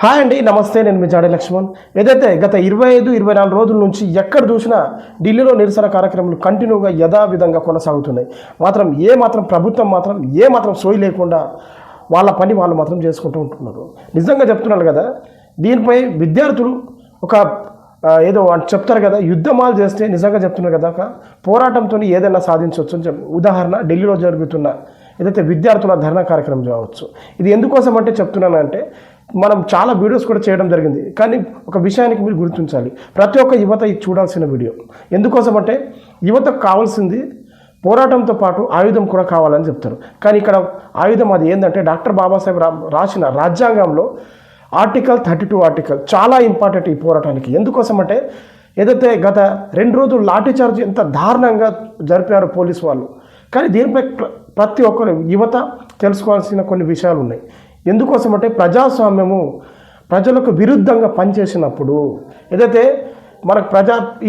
Hi అండి, నమస్తే. నేను మీ జాడే లక్ష్మణ్. ఏదైతే గత 25-24 రోజుల నుంచి ఎక్కడ చూసినా ఢిల్లీలో నిరసన కార్యక్రమాలు కంటిన్యూగా యథావిధంగా కొనసాగుతున్నాయి. ప్రభుత్వం మాత్రం సోయి లేకుండా వాళ్ళ పని వాళ్ళు మాత్రం చేసుకుంటూ ఉంటున్నారు. నిజంగా చెప్తున్నారు కదా, దీనిపై విద్యార్థులు ఒక ఏదో చెప్తారు కదా, యుద్ధమాలు చేస్తే నిజంగా చెప్తున్నారు కదా, ఒక పోరాటంతో ఏదైనా సాధించవచ్చు అని ఉదాహరణ ఢిల్లీలో జరుగుతున్న ఏదైతే విద్యార్థుల ధర్నా కార్యక్రమం కావచ్చు. ఇది ఎందుకోసం అంటే చెప్తున్నానంటే, మనం చాలా వీడియోస్ కూడా చేయడం జరిగింది. కానీ ఒక విషయానికి మీరు గుర్తించాలి, ప్రతి ఒక్క యువత ఇది చూడాల్సిన వీడియో. ఎందుకోసం అంటే యువతకు కావాల్సింది పోరాటంతో పాటు ఆయుధం కూడా కావాలని చెప్తారు. కానీ ఇక్కడ ఆయుధం అది ఏంటంటే, డాక్టర్ బాబాసాహెబ్ రాసిన రాజ్యాంగంలో ఆర్టికల్ 32 చాలా ఇంపార్టెంట్ ఈ పోరాటానికి. ఎందుకోసం అంటే, ఏదైతే గత 2 రోజులు లాఠీచార్జ్ ఎంత దారుణంగా జరిపారు పోలీసు వాళ్ళు. కానీ దీనిపై ప్రతి ఒక్కరు యువత తెలుసుకోవాల్సిన కొన్ని విషయాలు ఉన్నాయి. ఎందుకోసం అంటే, ప్రజాస్వామ్యము ప్రజలకు విరుద్ధంగా పనిచేసినప్పుడు ఏదైతే మనకు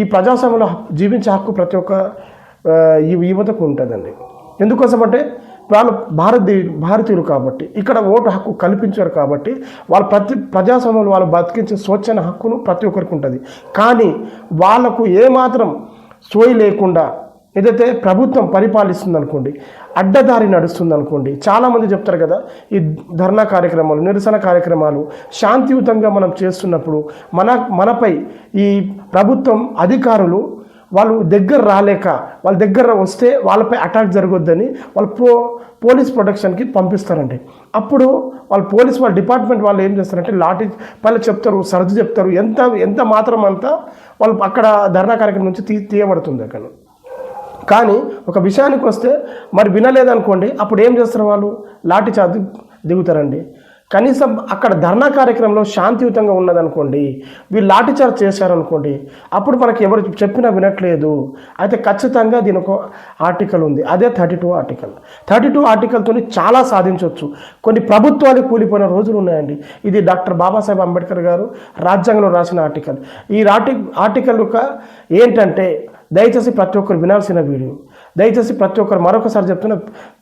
ఈ ప్రజాస్వామ్యంలో జీవించే హక్కు ప్రతి ఒక్క యువతకు ఉంటుందండి. ఎందుకోసం అంటే, వాళ్ళు భారతీయులు కాబట్టి, ఇక్కడ ఓటు హక్కు కల్పించారు కాబట్టి, వాళ్ళు ప్రజాస్వామ్యంలో వాళ్ళు బతికించే స్వచ్ఛన హక్కును ప్రతి ఒక్కరికి ఉంటుంది. కానీ వాళ్ళకు ఏమాత్రం సోయి లేకుండా ఏదైతే ప్రభుత్వం పరిపాలిస్తుంది అనుకోండి, అడ్డదారి నడుస్తుంది అనుకోండి. చాలామంది చెప్తారు కదా, ఈ ధర్నా కార్యక్రమాలు, నిరసన కార్యక్రమాలు శాంతియుతంగా మనం చేస్తున్నప్పుడు మనపై ఈ ప్రభుత్వం అధికారులు వాళ్ళు దగ్గర రాలేక, వాళ్ళ దగ్గర వస్తే వాళ్ళపై అటాక్ జరగొద్దని వాళ్ళు పోలీస్ ప్రొటెక్షన్కి పంపిస్తారండి. అప్పుడు వాళ్ళ డిపార్ట్మెంట్ వాళ్ళు ఏం చేస్తారంటే, లాఠీ పళ్ళు చెప్తారు, సర్ది చెప్తారు, ఎంత మాత్రం అంతా వాళ్ళు అక్కడ ధర్నా కార్యక్రమం నుంచి తీయబడుతుంది అక్కడ. కానీ ఒక విషయానికి వస్తే మరి వినలేదనుకోండి, అప్పుడు ఏం చేస్తారు, వాళ్ళు లాఠీ చార్జ్ దిగుతారండి. కనీసం అక్కడ ధర్నా కార్యక్రమంలో శాంతియుతంగా ఉన్నదనుకోండి, వీళ్ళు లాఠీ చార్జ్ చేశారనుకోండి, అప్పుడు మనకి ఎవరు చెప్పినా వినట్లేదు. అయితే ఖచ్చితంగా దీని ఒక ఆర్టికల్ ఉంది, అదే 32 ఆర్టికల్తో చాలా సాధించవచ్చు. కొన్ని ప్రభుత్వాలు కూలిపోయిన రోజులు ఉన్నాయండి. ఇది డాక్టర్ బాబాసాహెబ్ అంబేద్కర్ గారు రాజ్యాంగంలో రాసిన ఆర్టికల్. ఈ ఆర్టికల్ ఒక ఏంటంటే, దయచేసి ప్రతి ఒక్కరు వినాల్సిన వీడియో, దయచేసి ప్రతి ఒక్కరు మరొకసారి చెప్తున్న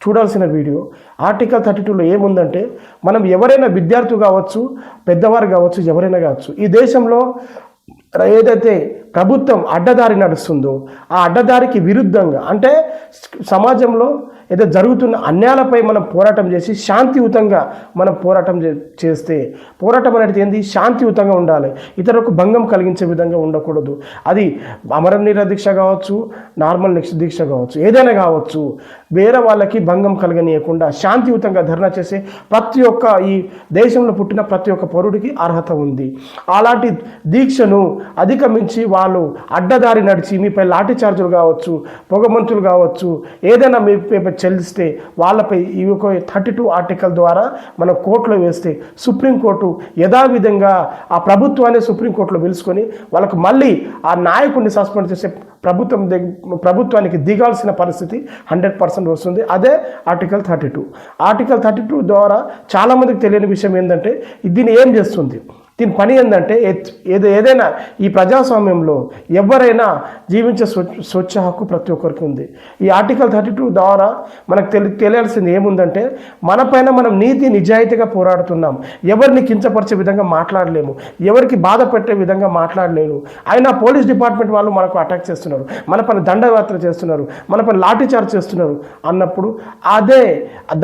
చూడాల్సిన వీడియో. ఆర్టికల్ 32లో ఏముందంటే, మనం ఎవరైనా విద్యార్థి కావచ్చు, పెద్దవారు కావచ్చు, ఎవరైనా కావచ్చు, ఈ దేశంలో ఏదైతే ప్రభుత్వం అడ్డదారి నడుస్తుందో ఆ అడ్డదారికి విరుద్ధంగా, అంటే సమాజంలో ఏదో జరుగుతున్న అన్యాయాలపై మనం పోరాటం చేసి శాంతియుతంగా మనం పోరాటం చేస్తే, పోరాటం అనేది ఏంది, శాంతియుతంగా ఉండాలి, ఇతరులకు భంగం కలిగించే విధంగా ఉండకూడదు. అది అమరనీర దీక్ష కావచ్చు, నార్మల్ దీక్ష కావచ్చు, ఏదైనా కావచ్చు, వేరే వాళ్ళకి భంగం కలగనీయకుండా శాంతియుతంగా ధర్నా చేసే ప్రతి ఒక్క ఈ దేశంలో పుట్టిన ప్రతి ఒక్క పౌరుడికి అర్హత ఉంది. అలాంటి దీక్షను అధిగమించి వాళ్ళు అడ్డదారి నడిచి మీపై లాఠీ చార్జులు కావచ్చు, పొగమంతులు కావచ్చు, ఏదైనా మీపై చెల్లిస్తే వాళ్ళపై ఈ 32 ఆర్టికల్ ద్వారా మనం కోర్టులో వేస్తే సుప్రీంకోర్టు యథావిధంగా ఆ ప్రభుత్వాన్ని సుప్రీంకోర్టులో పిలుచుకొని వాళ్ళకు మళ్ళీ ఆ నాయకుడిని సస్పెండ్ చేసే ప్రభుత్వానికి దిగాల్సిన పరిస్థితి 100% వస్తుంది. అదే ఆర్టికల్ 32 ద్వారా చాలామందికి తెలియని విషయం ఏంటంటే, దీన్ని ఏం చేస్తుంది, దీని పని ఏంటంటే, ఏదైనా ఈ ప్రజాస్వామ్యంలో ఎవరైనా జీవించే స్వచ్ఛ హక్కు ప్రతి ఒక్కరికి ఉంది. ఈ ఆర్టికల్ 32 ద్వారా మనకు తెలియాల్సింది ఏముందంటే, మనపైన మనం నీతి నిజాయితీగా పోరాడుతున్నాం, ఎవరిని కించపరిచే విధంగా మాట్లాడలేము, ఎవరికి బాధ పెట్టే విధంగా మాట్లాడలేము. అయినా పోలీస్ డిపార్ట్మెంట్ వాళ్ళు మనకు అటాక్ చేస్తున్నారు, మన పైన దండయాత్ర చేస్తున్నారు, మన పైన లాఠీ చార్జ్ చేస్తున్నారు అన్నప్పుడు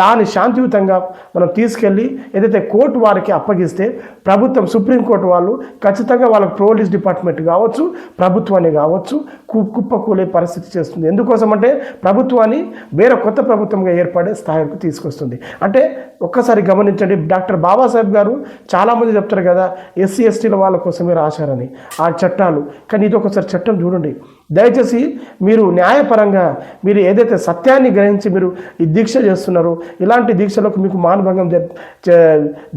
దాన్ని శాంతియుతంగా మనం తీసుకెళ్ళి ఏదైతే కోర్టు వారికి అప్పగిస్తే, ప్రభుత్వం సుప్రీంకోర్టు వాళ్ళు ఖచ్చితంగా వాళ్ళకి పోలీస్ డిపార్ట్మెంట్ కావచ్చు, ప్రభుత్వాన్ని కావచ్చు, కుప్పకూలే పరిస్థితి చేస్తుంది. ఎందుకోసం అంటే, ప్రభుత్వాన్ని వేరే కొత్త ప్రభుత్వంగా ఏర్పడే స్థాయికి తీసుకొస్తుంది. అంటే ఒక్కసారి గమనించండి, డాక్టర్ బాబాసాహెబ్ గారు చాలామంది చెప్తారు కదా, ఎస్సీ ఎస్టీల వాళ్ళ కోసమే రాశారని ఆ చట్టాలు. కానీ ఇది ఒకసారి చట్టం చూడండి. దయచేసి మీరు న్యాయపరంగా మీరు ఏదైతే సత్యాన్ని గ్రహించి మీరు ఈ దీక్ష చేస్తున్నారో, ఇలాంటి దీక్షలకు మీకు మానభంగం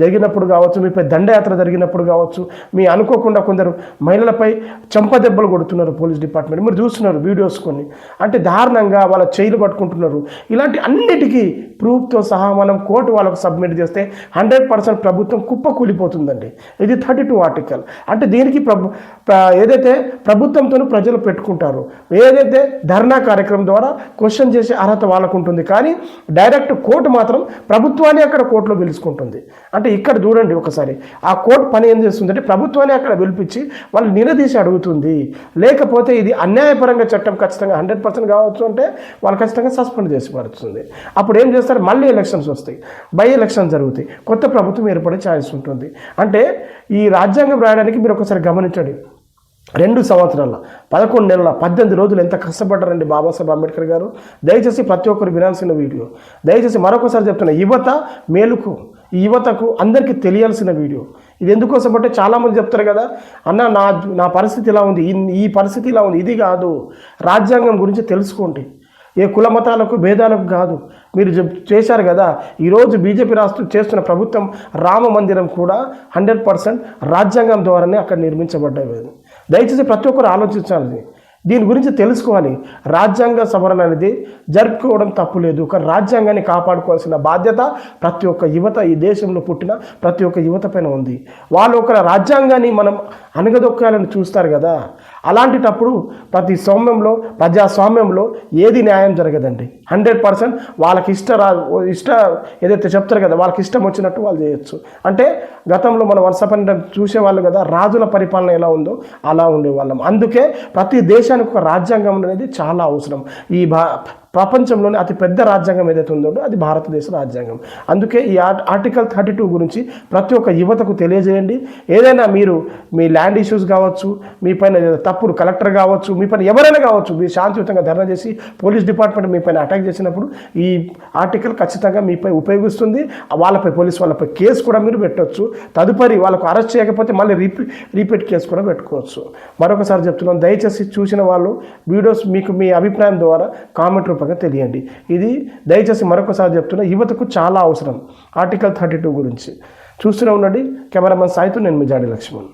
జరిగినప్పుడు కావచ్చు, మీపై దండయాత్ర జరిగినప్పుడు కావచ్చు, మీ అనుకోకుండా కొందరు మహిళలపై చెంపదెబ్బలు కొడుతున్నారు పోలీస్ డిపార్ట్మెంట్. మీరు చూస్తున్నారు వీడియోస్ కొన్ని, అంటే దారుణంగా వాళ్ళ చేయిలు పట్టుకుంటున్నారు. ఇలాంటి అన్నిటికీ ప్రూఫ్తో సహా మనం కోర్టు వాళ్ళకు సబ్మిట్ చేస్తే 100% ప్రభుత్వం కుప్పకూలిపోతుందండి. ఇది 32 ఆర్టికల్. అంటే దీనికి ఏదైతే ప్రభుత్వంతో ప్రజలు పెట్టుకుంటారు, ఏదైతే ధర్నా కార్యక్రమం ద్వారా క్వశ్చన్ చేసే అర్హత వాళ్ళకు ఉంటుంది, కానీ డైరెక్ట్ కోర్టు మాత్రం ప్రభుత్వాన్ని అక్కడ కోర్టులో పిలుచుకుంటుంది. అంటే ఇక్కడ చూడండి ఒకసారి, ఆ కోర్టు పని ఏం చేస్తుందంటే ప్రభుత్వాన్ని అక్కడ పిలిపించి వాళ్ళు నిలదీసి అడుగుతుంది. లేకపోతే ఇది అన్యాయపరంగా చట్టం ఖచ్చితంగా 100% కావచ్చు అంటే వాళ్ళు ఖచ్చితంగా సస్పెండ్ చేసి పడుతుంది. అప్పుడు ఏం చేస్తారు, మళ్ళీ ఎలక్షన్స్ వస్తాయి, బై ఎలక్షన్స్ జరుగుతాయి, కొత్త ప్రభుత్వం ఏర్పడే ఛాన్స్ ఉంటుంది. అంటే ఈ రాజ్యాంగం రాయడానికి మీరు ఒకసారి గమనించండి, 2 సంవత్సరాల 11 నెలల 18 రోజులు ఎంత కష్టపడ్డారండి బాబాసాహెబ్ అంబేద్కర్ గారు. దయచేసి ప్రతి ఒక్కరు వినాల్సిన వీడియో, దయచేసి మరొకసారి చెప్తున్నా, యువత మేలుకు, ఈ యువతకు అందరికీ తెలియాల్సిన వీడియో. ఇది ఎందుకోసం అంటే చాలామంది చెప్తారు కదా, అన్న నా పరిస్థితి ఇలా ఉంది, ఈ పరిస్థితి ఇలా ఉంది. ఇది కాదు, రాజ్యాంగం గురించి తెలుసుకోండి. ఏ కుల మతాలకు భేదాలకు కాదు. మీరు చేశారు కదా, ఈరోజు బీజేపీ చేస్తున్న ప్రభుత్వం రామ మందిరం కూడా 100% రాజ్యాంగం ద్వారానే అక్కడ నిర్మించబడ్డాయి. దయచేసి ప్రతి ఒక్కరు ఆలోచించాలి, దీని గురించి తెలుసుకోవాలి. రాజ్యాంగ సవరణ అనేది జరుపుకోవడం తప్పు లేదు, కానీ రాజ్యాంగాన్ని కాపాడుకోవాల్సిన బాధ్యత ప్రతి ఒక్క యువత, ఈ దేశంలో పుట్టిన ప్రతి ఒక్క యువత పైన ఉంది. వాళ్ళు ఒక రాజ్యాంగాన్ని మనం అణగదొక్కాలని చూస్తారు కదా, అలాంటిటప్పుడు ప్రజాస్వామ్యంలో ఏది న్యాయం జరగదండి. 100% వాళ్ళకి ఇష్ట ఏదైతే చెప్తారు కదా, వాళ్ళకి ఇష్టం వచ్చినట్టు వాళ్ళు చేయొచ్చు. అంటే గతంలో మనం వరుసపని చూసేవాళ్ళు కదా, రాజుల పరిపాలన ఎలా ఉందో అలా ఉండేవాళ్ళం. అందుకే ప్రతి దేశానికి ఒక రాజ్యాంగం అనేది చాలా అవసరం. ఈ ప్రపంచంలోనే అతి పెద్ద రాజ్యాంగం ఏదైతే ఉందో అది భారతదేశ రాజ్యాంగం. అందుకే ఈ ఆర్టికల్ 32 గురించి ప్రతి ఒక్క యువతకు తెలియజేయండి. ఏదైనా మీరు మీ ల్యాండ్ ఇష్యూస్ కావచ్చు, మీ పైన తప్పుడు కలెక్టర్ కావచ్చు, మీ పైన ఎవరైనా కావచ్చు, మీరు శాంతియుతంగా ధర్నా చేసి పోలీస్ డిపార్ట్మెంట్ మీ పైన అటాక్ చేసినప్పుడు ఈ ఆర్టికల్ ఖచ్చితంగా మీపై ఉపయోగిస్తుంది. పోలీస్ వాళ్ళపై కేసు కూడా మీరు పెట్టవచ్చు. తదుపరి వాళ్ళకు అరెస్ట్ చేయకపోతే మళ్ళీ రిపీట్ కేసు కూడా పెట్టుకోవచ్చు. మరొకసారి చెప్తున్నాను, దయచేసి చూసిన వాళ్ళు వీడియోస్ మీకు మీ అభిప్రాయం ద్వారా కామెంట్ రూపంగా తెలియండి. ఇది దయచేసి మరొకసారి చెప్తున్నా, యువతకు చాలా అవసరం ఆర్టికల్ 32 గురించి. చూస్తూనే ఉండండి. కెమెరామెన్ సాయితో నేను మీ జాడి లక్ష్మణ్.